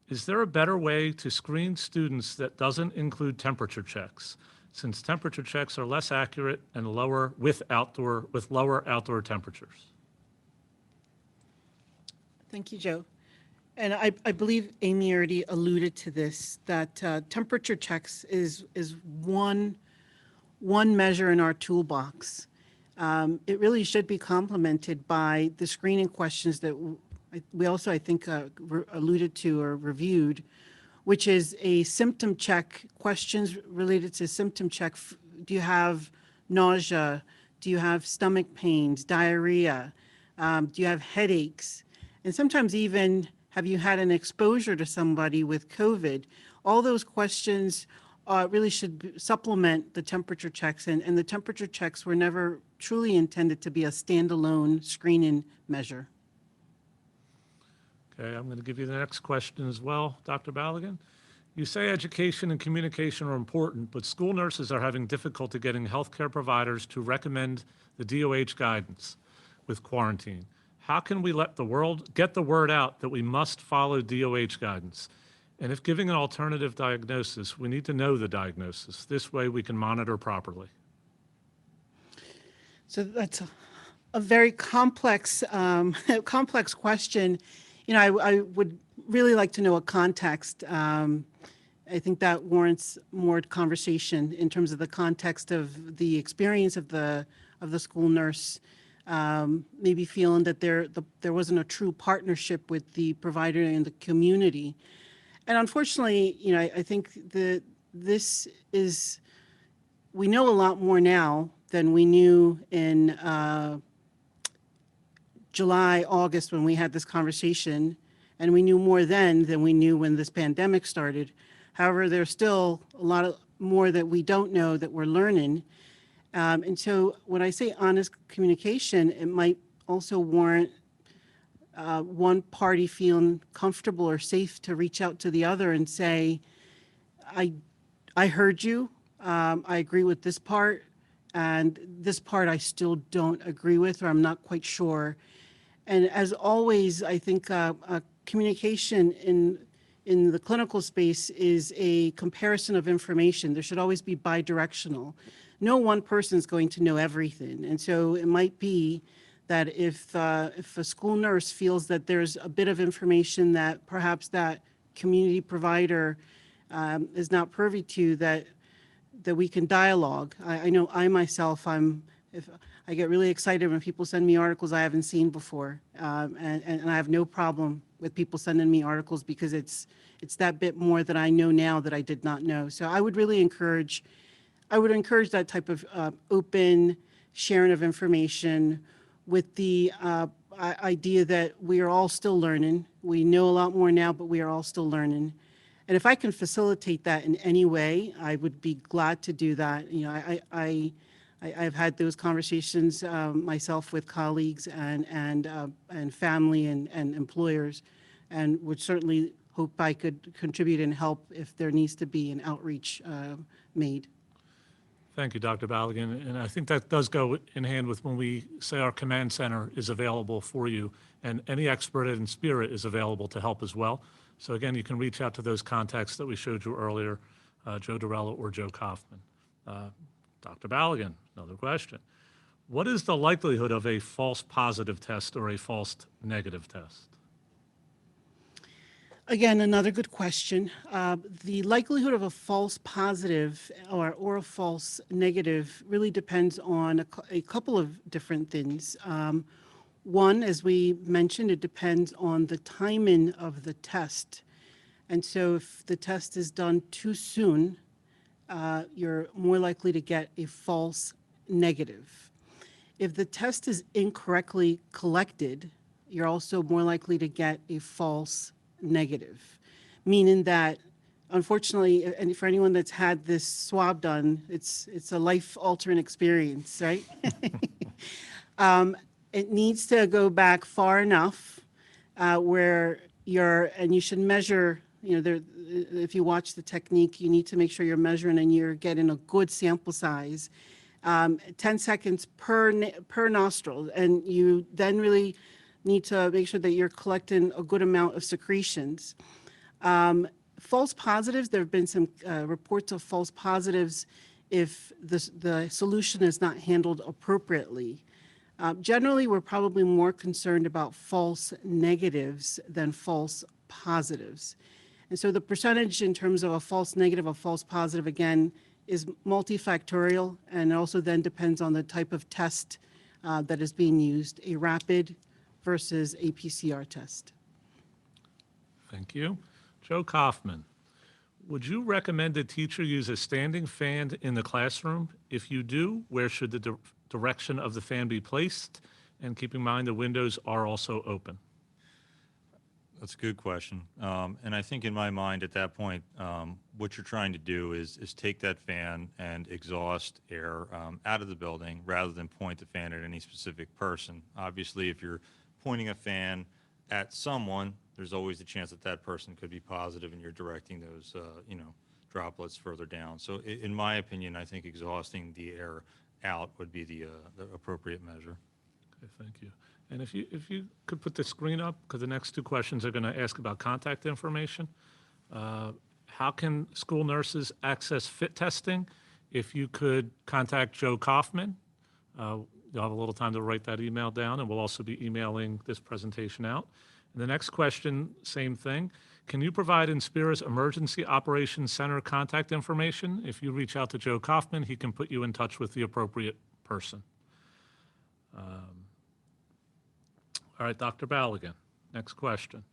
Is there a better way to screen students that doesn't include temperature checks, since temperature checks are less accurate and lower with lower outdoor temperatures? Thank you, Joe. And I believe Amy already alluded to this, that temperature checks is one measure in our toolbox. It really should be complemented by the screening questions that we also, I think, alluded to or reviewed, which is a symptom check, questions related to symptom check. Do you have nausea? Do you have stomach pains, diarrhea? Do you have headaches? And sometimes even, have you had an exposure to somebody with COVID? All those questions really should supplement the temperature checks, and the temperature checks were never truly intended to be a standalone screening measure. Okay, I'm going to give you the next question as well, Dr. Balogun. You say education and communication are important, but school nurses are having difficulty getting healthcare providers to recommend the DOH guidance with quarantine. How can we get the word out that we must follow DOH guidance? And if giving an alternative diagnosis, we need to know the diagnosis. This way we can monitor properly. So that's a very complex, complex question. You know, I would really like to know a context. I think that warrants more conversation in terms of the context of the experience of the school nurse, maybe feeling that there wasn't a true partnership with the provider and the community. And unfortunately, you know, I think we know a lot more now than we knew in July, August, when we had this conversation, and we knew more then than we knew when this pandemic started. However, there's still a lot more that we don't know that we're learning. And so when I say honest communication, it might also warrant one party feeling comfortable or safe to reach out to the other and say, I heard you, I agree with this part, and this part I still don't agree with, or I'm not quite sure. And as always, I think communication in the clinical space is a comparison of information. There should always be bi-directional. No one person is going to know everything. And so it might be that if a school nurse feels that there's a bit of information that perhaps that community provider is not privy to, that we can dialogue. I know I myself, if I get really excited when people send me articles I haven't seen before, and I have no problem with people sending me articles because it's that bit more that I know now that I did not know. So I would really encourage that type of open sharing of information with the idea that we are all still learning. We know a lot more now, but we are all still learning. And if I can facilitate that in any way, I would be glad to do that. You know, I've had those conversations myself with colleagues and family and employers, and would certainly hope I could contribute and help if there needs to be an outreach made. Thank you, Dr. Balogun. And I think that does go in hand with when we say our command center is available for you, and any expert in Spirit is available to help as well. So again, you can reach out to those contacts that we showed you earlier, Joe Dorella or Joe Kaufman. Dr. Balogun, another question. What is the likelihood of a false positive test or a false negative test? Again, another good question. The likelihood of a false positive or a false negative really depends on a couple of different things. One, as we mentioned, it depends on the timing of the test. And so if the test is done too soon, you're more likely to get a false negative. If the test is incorrectly collected, you're also more likely to get a false negative, meaning that unfortunately, and for anyone that's had this swab done, it's a life-altering experience, right? It needs to go back far enough where and you should measure, if you watch the technique, you need to make sure you're measuring and you're getting a good sample size. 10 seconds per nostril, and you then really need to make sure that you're collecting a good amount of secretions. False positives, there have been some reports of false positives if the solution is not handled appropriately. Generally, we're probably more concerned about false negatives than false positives. And so the percentage in terms of a false negative, a false positive, again, is multifactorial, and it also then depends on the type of test that is being used, a rapid versus a PCR test. Thank you. Joe Kaufman, would you recommend a teacher use a standing fan in the classroom? If you do, where should the direction of the fan be placed? And keep in mind the windows are also open. That's a good question. And I think in my mind at that point, what you're trying to do is take that fan and exhaust air out of the building rather than point the fan at any specific person. Obviously, if you're pointing a fan at someone, there's always the chance that that person could be positive and you're directing those, droplets further down. So in my opinion, I think exhausting the air out would be the appropriate measure. Okay, thank you. And if you could put the screen up, because the next two questions are going to ask about contact information. How can school nurses access fit testing? If you could contact Joe Kaufman, you'll have a little time to write that email down, and we'll also be emailing this presentation out. And the next question, same thing. Can you provide Inspira's Emergency Operations Center contact information? If you reach out to Joe Kaufman, he can put you in touch with the appropriate person. All right, Dr. Baligan, next question.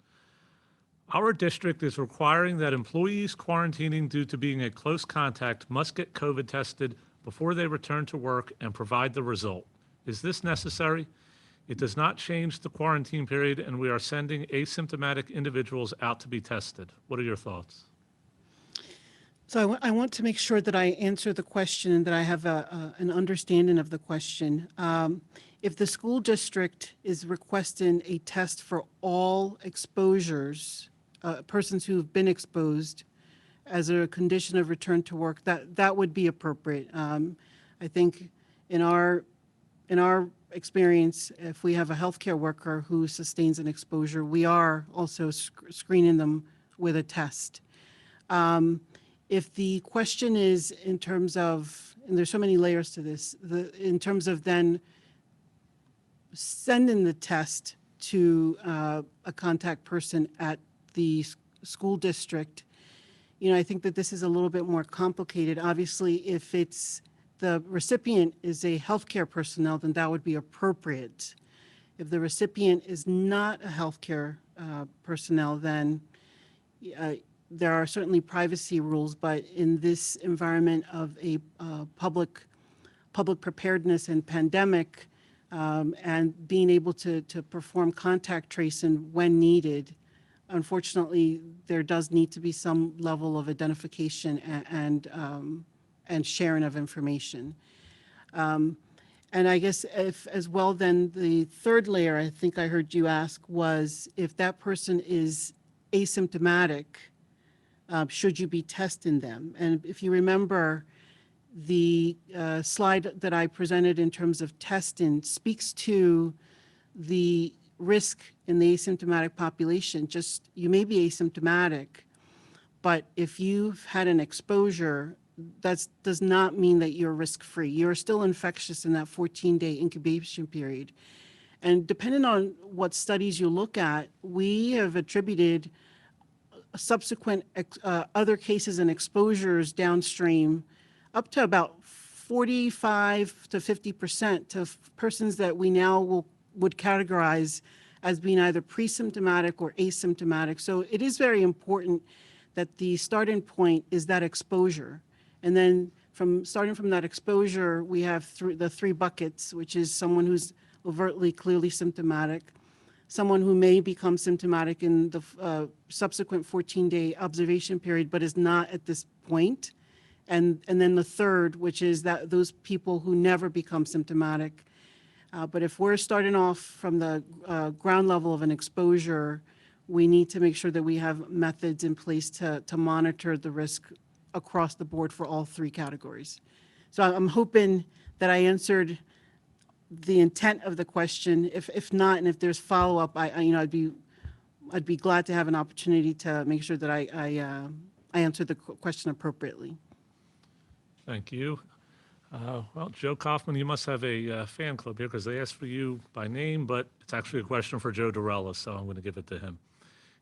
Our district is requiring that employees quarantining due to being a close contact must get COVID tested before they return to work and provide the result. Is this necessary? It does not change the quarantine period, and we are sending asymptomatic individuals out to be tested. What are your thoughts? So I want to make sure that I answer the question and that I have an understanding of the question. If the school district is requesting a test for all exposures, persons who have been exposed as a condition of return to work, that would be appropriate. I think in our experience, if we have a healthcare worker who sustains an exposure, we are also screening them with a test. If the question is in terms of, and there's so many layers to this, in terms of then sending the test to a contact person at the school district, I think that this is a little bit more complicated. Obviously, if the recipient is a healthcare personnel, then that would be appropriate. If the recipient is not a healthcare personnel, then there are certainly privacy rules, but in this environment of a public preparedness and pandemic, and being able to perform contact tracing when needed, unfortunately, there does need to be some level of identification and sharing of information. And I guess as well, then the third layer I think I heard you ask was if that person is asymptomatic, should you be testing them? And if you remember, the slide that I presented in terms of testing speaks to the risk in the asymptomatic population. Just, you may be asymptomatic, but if you've had an exposure, that does not mean that you're risk-free. You're still infectious in that 14-day incubation period. And depending on what studies you look at, we have attributed subsequent other cases and exposures downstream up to about 45 to 50% of persons that we now would categorize as being either pre-symptomatic or asymptomatic. So it is very important that the starting point is that exposure. And then starting from that exposure, we have the three buckets, which is someone who's overtly, clearly symptomatic, someone who may become symptomatic in the subsequent 14-day observation period, but is not at this point. And then the third, which is that those people who never become symptomatic. But if we're starting off from the ground level of an exposure, we need to make sure that we have methods in place to monitor the risk across the board for all three categories. So I'm hoping that I answered the intent of the question. If not, and if there's follow-up, I'd be glad to have an opportunity to make sure that I answer the question appropriately. Thank you. Well, Joe Kaufman, you must have a fan club here because they asked for you by name, but it's actually a question for Joe Durella, so I'm going to give it to him.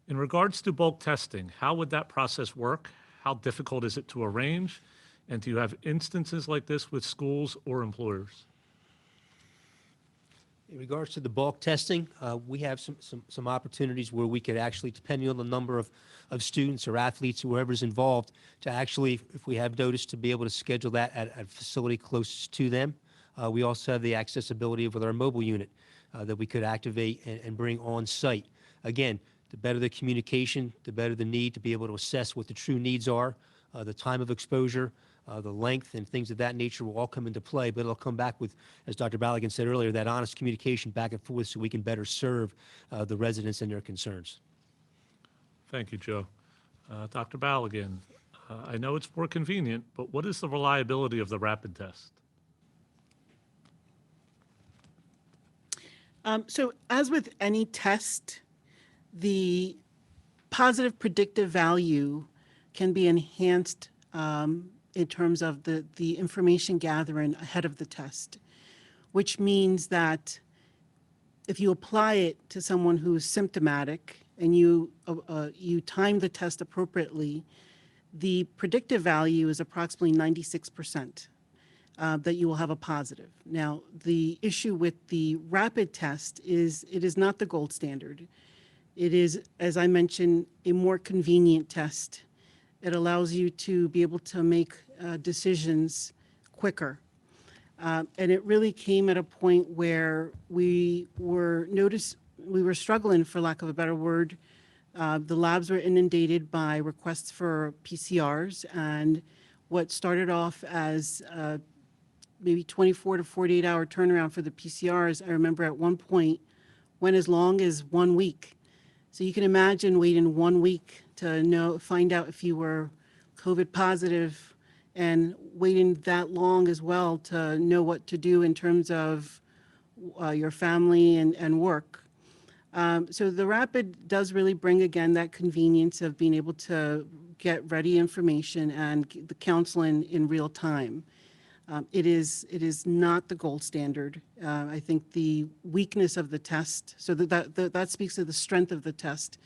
In regards to bulk testing, how would that process work? How difficult is it to arrange? And do you have instances like this with schools or employers? In regards to the bulk testing, we have some opportunities where we could actually, depending on the number of students or athletes or whoever's involved, to actually, if we have notice, to be able to schedule that at a facility closest to them. We also have the accessibility with our mobile unit that we could activate and bring on site. Again, the better the communication, the better the need to be able to assess what the true needs are, the time of exposure, the length and things of that nature will all come into play, but it'll come back with, as Dr. Balogun said earlier, that honest communication back and forth so we can better serve the residents and their concerns. Thank you, Joe. Dr. Balogun, I know it's more convenient, but what is the reliability of the rapid test? So as with any test, the positive predictive value can be enhanced in terms of the information gathering ahead of the test, which means that if you apply it to someone who is symptomatic and you time the test appropriately, the predictive value is approximately 96% that you will have a positive. Now, the issue with the rapid test is it is not the gold standard. It is, as I mentioned, a more convenient test. It allows you to be able to make decisions quicker. And it really came at a point where we were struggling, for lack of a better word. The labs were inundated by requests for PCRs, and what started off as maybe 24 to 48 hour turnaround for the PCRs, I remember at one point went as long as 1 week. So you can imagine waiting 1 week to find out if you were COVID positive, and waiting that long as well to know what to do in terms of your family and work. So the rapid does really bring, again, that convenience of being able to get ready information and the counseling in real time. It is not the gold standard. I think the weakness of the test, so that speaks to the strength of the test.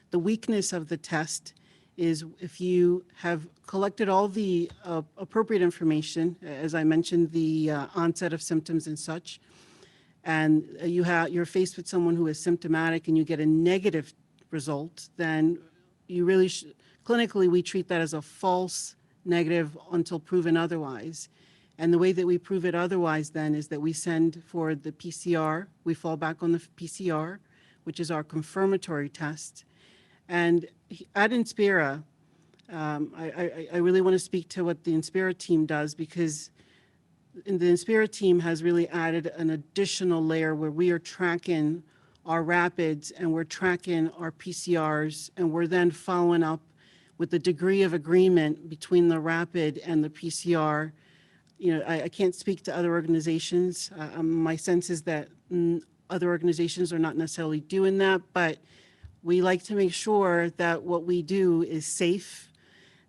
The weakness of the test is if you have collected all the appropriate information, as I mentioned, the onset of symptoms and such, and you're faced with someone who is symptomatic and you get a negative result, then you really clinically we treat that as a false negative until proven otherwise. And the way that we prove it otherwise then is that we send for the PCR, we fall back on the PCR, which is our confirmatory test. And at Inspira, I really want to speak to what the Inspira team does, because the Inspira team has really added an additional layer where we are tracking our rapids and we're tracking our PCRs, and we're then following up with the degree of agreement between the rapid and the PCR. You know, I can't speak to other organizations. My sense is that other organizations are not necessarily doing that, but we like to make sure that what we do is safe,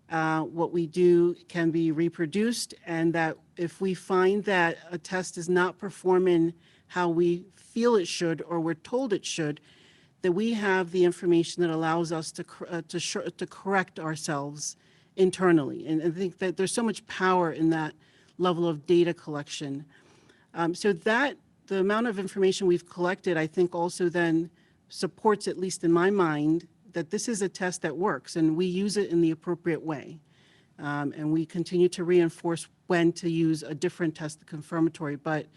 what we do can be reproduced, and that if we find that a test is not performing how we feel it should or we're told it should, that we have the information that allows us to correct ourselves internally. And I think that there's so much power in that level of data collection. So that the amount of information we've collected, I think also then supports, at least in my mind, that this is a test that works and we use it in the appropriate way. And we continue to reinforce when to use a different test, the confirmatory. But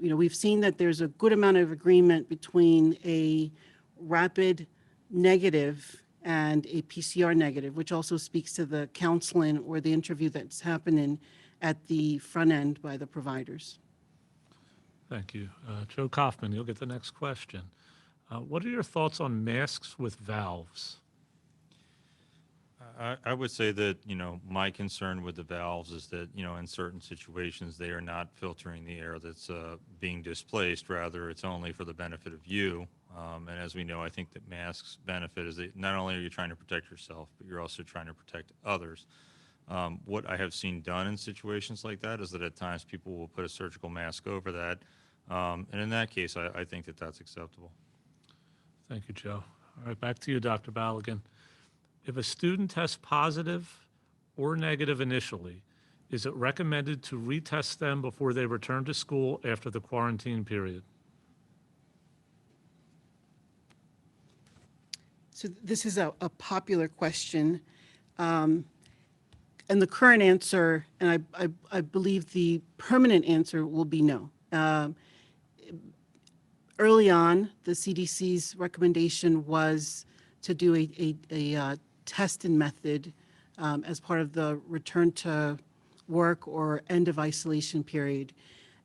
We've seen that there's a good amount of agreement between a rapid negative and a PCR negative, which also speaks to the counseling or the interview that's happening at the front end by the providers. Thank you. Joe Kaufman, you'll get the next question. What are your thoughts on masks with valves? I would say that, my concern with the valves is that, in certain situations, they are not filtering the air that's being displaced. Rather, it's only for the benefit of you. And as we know, I think that masks benefit is that not only are you trying to protect yourself, but you're also trying to protect others. What I have seen done in situations like that is that at times people will put a surgical mask over that. And in that case, I think that that's acceptable. Thank you, Joe. All right, back to you, Dr. Balogun. If a student tests positive or negative initially, is it recommended to retest them before they return to school after the quarantine period? So this is a popular question. And the current answer, and I believe the permanent answer will be no. Early on, the CDC's recommendation was to do a testing method as part of the return to work or end of isolation period.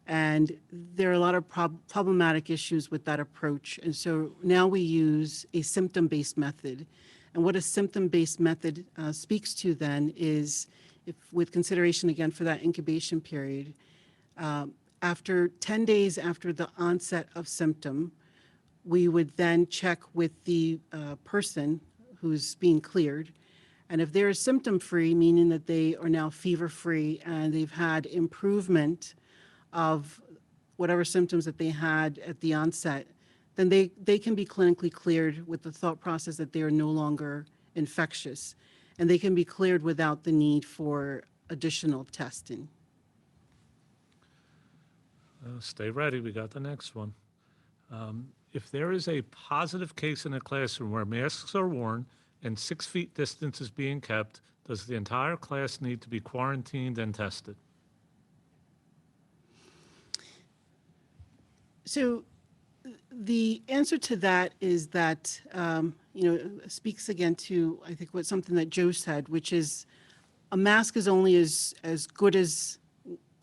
And there are a lot of problematic issues with that approach. And so now we use a symptom-based method. And what a symptom-based method speaks to then is, if with consideration again for that incubation period, after 10 days after the onset of symptom, we would then check with the person who's being cleared. And if they're symptom-free, meaning that they are now fever-free and they've had improvement of whatever symptoms that they had at the onset, then they can be clinically cleared with the thought process that they are no longer infectious. And they can be cleared without the need for additional testing. Stay ready, we got the next one. If there is a positive case in a classroom where masks are worn and 6 feet distance is being kept, does the entire class need to be quarantined and tested? So the answer to that is that, speaks again to, I think, something that Joe said, which is a mask is only as good as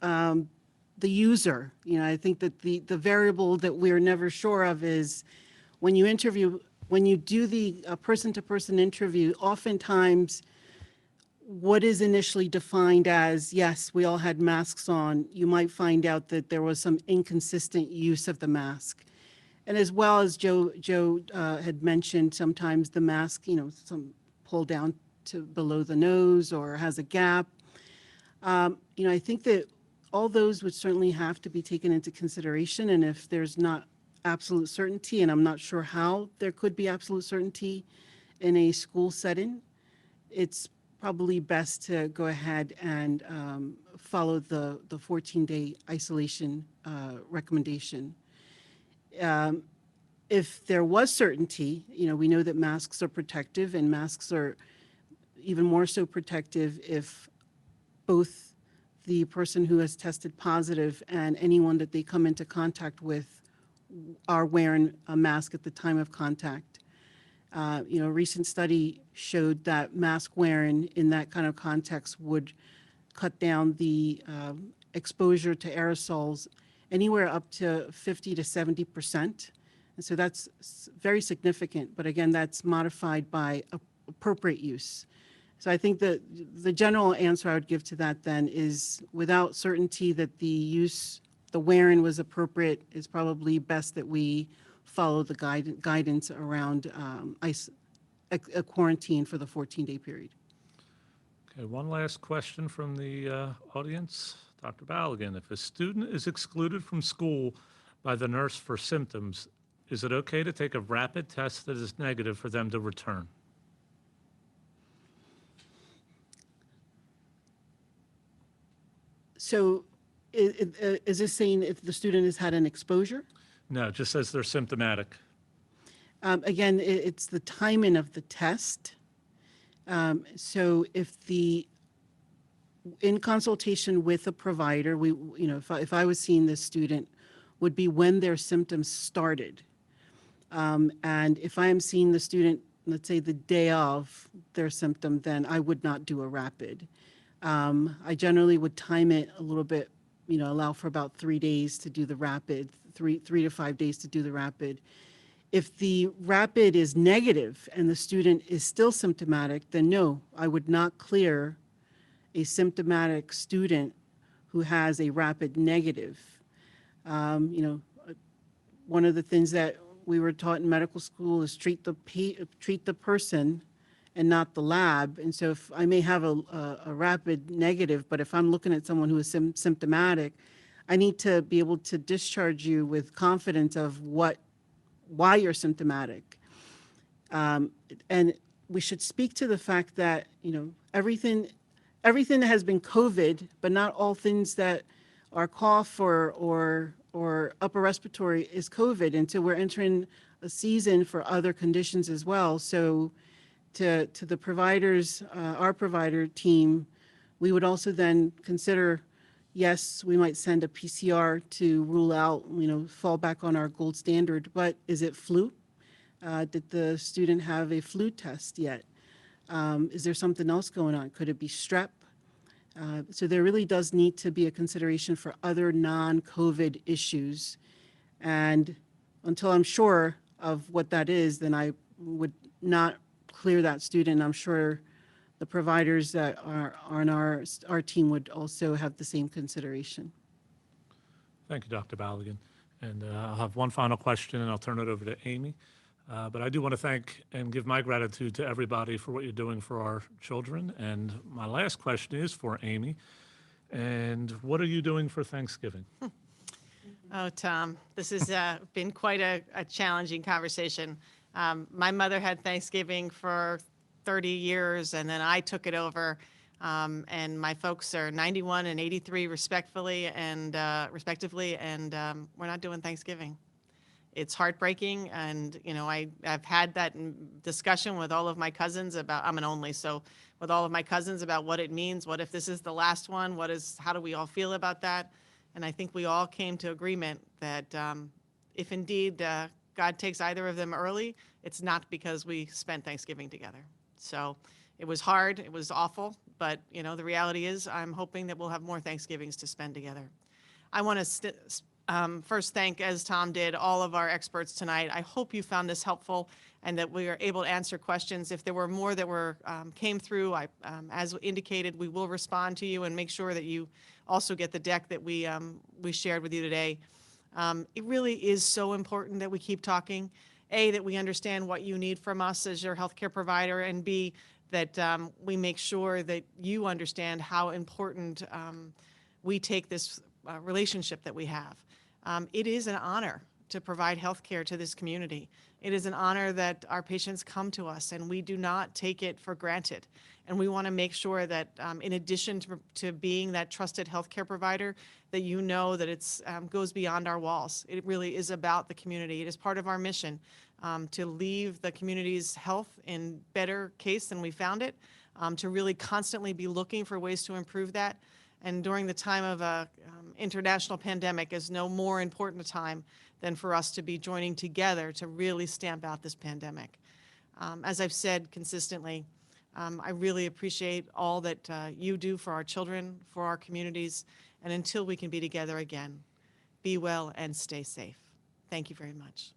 the user. I think that the variable that we're never sure of is when you do the person-to-person interview, oftentimes what is initially defined as, yes, we all had masks on, you might find out that there was some inconsistent use of the mask. And as well as Joe had mentioned, sometimes the mask, some pull down to below the nose or has a gap. I think that all those would certainly have to be taken into consideration. And if there's not absolute certainty, and I'm not sure how there could be absolute certainty in a school setting, it's probably best to go ahead and follow the 14-day isolation recommendation. If there was certainty, we know that masks are protective, and masks are even more so protective if both the person who has tested positive and anyone that they come into contact with are wearing a mask at the time of contact. A recent study showed that mask wearing in that kind of context would cut down the exposure to aerosols anywhere up to 50 to 70%. And so that's very significant. But again, that's modified by appropriate use. So I think that the general answer I would give to that then is, without certainty that the wearing was appropriate, is probably best that we follow the guidance around a quarantine for the 14-day period. Okay, one last question from the audience. Dr. Balogun, if a student is excluded from school by the nurse for symptoms, is it okay to take a rapid test that is negative for them to return? So is this saying if the student has had an exposure? No, it just says they're symptomatic. Again, it's the timing of the test. So if in consultation with a provider, if I was seeing this student, would be when their symptoms started. And if I am seeing the student, let's say the day of their symptom, then I would not do a rapid. I generally would time it a little bit, allow for about 3 days to do the rapid, three to 5 days to do the rapid. If the rapid is negative and the student is still symptomatic, then no, I would not clear a symptomatic student who has a rapid negative. Um, you know, One of the things that we were taught in medical school is treat the person and not the lab. And so if I may have a rapid negative, but if I'm looking at someone who is symptomatic, I need to be able to discharge you with confidence of why you're symptomatic. And we should speak to the fact that, everything that has been COVID, but not all things that are cough or upper respiratory is COVID. And so we're entering a season for other conditions as well. So to the providers, our provider team, we would also then consider, yes, we might send a PCR to rule out, fall back on our gold standard, but is it flu? Did the student have a flu test yet? Is there something else going on? Could it be strep? So there really does need to be a consideration for other non-COVID issues. And until I'm sure of what that is, then I would not clear that student. I'm sure the providers that are on our team would also have the same consideration. Thank you, Dr. Balogun. And I'll have one final question, and I'll turn it over to Amy. But I do want to thank and give my gratitude to everybody for what you're doing for our children. And my last question is for Amy. And what are you doing for Thanksgiving? Oh, Tom, this has been quite a challenging conversation. My mother had Thanksgiving for 30 years, and then I took it over. And my folks are 91 and 83 respectively, and we're not doing Thanksgiving. It's heartbreaking, and I've had that discussion with all of my cousins about, I'm an only, so with all of my cousins about what it means. What if this is the last one? How do we all feel about that? And I think we all came to agreement that if indeed God takes either of them early, it's not because we spent Thanksgiving together. So it was hard, it was awful, but the reality is I'm hoping that we'll have more Thanksgivings to spend together. I want to first thank, as Tom did, all of our experts tonight. I hope you found this helpful and that we are able to answer questions. If there were more that came through, as indicated, we will respond to you and make sure that you also get the deck that we shared with you today. It really is so important that we keep talking. A, that we understand what you need from us as your healthcare provider, and B, that we make sure that you understand how important we take this relationship that we have. It is an honor to provide health care to this community. It is an honor that our patients come to us, and we do not take it for granted. And we want to make sure that in addition to being that trusted healthcare provider, that that it goes beyond our walls. It really is about the community. It is part of our mission to leave the community's health in better case than we found it, to really constantly be looking for ways to improve that. And during the time of a international pandemic is no more important a time than for us to be joining together to really stamp out this pandemic. As I've said consistently, I really appreciate all that you do for our children, for our communities, and until we can be together again, be well and stay safe. Thank you very much.